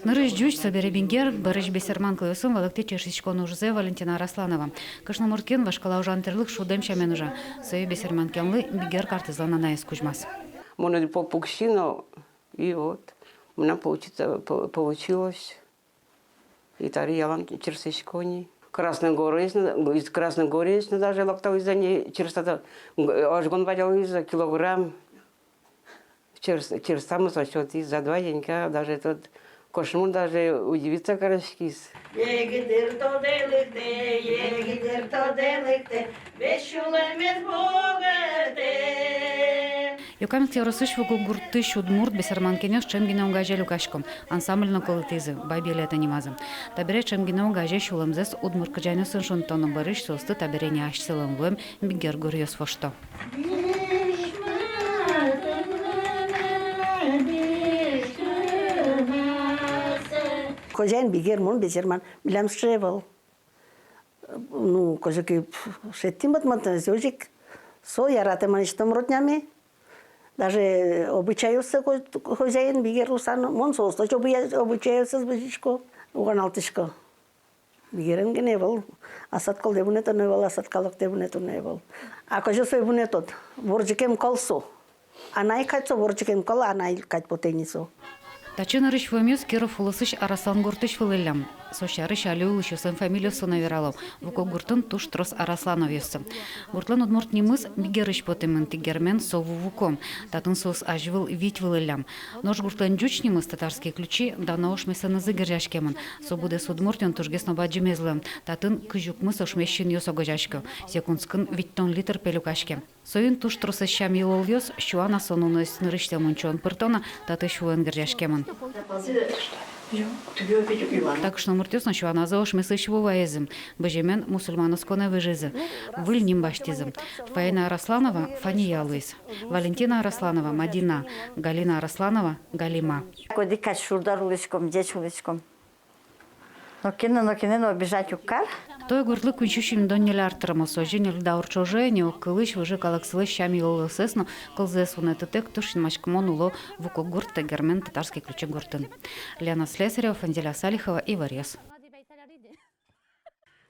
Нырыш жуч собере бингер, барыш бесерман клюсун валыкте чешичкон ужзе Валентина Арасланова. Кышномурткен вашкала ужантерлык шудем шамен ужа. Сою бесерман кемлы бигер картизлана наис кужмас. Можно по пуксину, и вот у меня получилось. И тарьялан черсичкони. Красной Горы из Красной Горы есть даже локтовый за ней через это ожгон водил из килограмм через там сочет из за 2 денька даже этот кошмар даже удивится карашкис. Егидер то деликте, вещулемет богате. Юкамилти росыш вугу гурты шудмурт бесерман кенеш чемгине угаже люкашком. Ансамбль на колотизы, байбели это немазы. Табере чемгине угаже шуламзес удмурт кджайнусын шунтону барыш состы табере не аш сылым вем бигер гурьёс фошто. Хозяин бигер мон бесерман билам шевал. Ну, кожаки шеттимат матазёжик. Со ярате манистом роднями. Даже обучаюся хозяин бигер усано. Мон состо обучаюся с бежичко. Уганалтышко. Бигерен геневал. Асад кол дебунето невал, асад калок дебунето невал. А кожа сой бунетот. Воржикем колсо. Анай кайцо воржикем кол, анай кайт потенисо. Тачынырыш вымес Киров улысыш Араслан гуртыш вылылям. Сощарыш али улышусын фамилиясын навералов. Вуко гуртын туш трос Арасланов ёсы. Гуртлан удмурт немыс бигерыш потемын тигермен сову вуком. Татын сос ажвыл вить вылылям. Нож гуртлан жуч немыс татарские ключи давно ошмесаны зыгыржашкемын. Собуде судмуртен тужгесно баджимезлым. Татын кыжукмыс ошмещин ёс огожашко. Секундскын виттон литр пелюкашке. Союн туш тросы щам елол ёс, шуана сонуныз нырыштел мунчон пыртона, таты шуэн гыржашкемын. Так что муртёс на шуана заош месыщеву ваезым. Божемен мусульмановсконе выжизы. Выль ним баштизым. Фаина Арасланова — Фания Луис. Валентина Арасланова — Мадина. Галина Арасланова — Галима. Кодикать шурдар уличком, деч уличком. Но кино обижать укар. Той гуртлы күнчүшүн доннеле арттырымы сожинел даурчоже не окылыш выжи калаксылы щами олысысно кылзес унететек тушин мачкмон уло вуко гурт тегермен татарский ключи гуртын. Лена Слесарева, Фанзеля Салихова и Варес.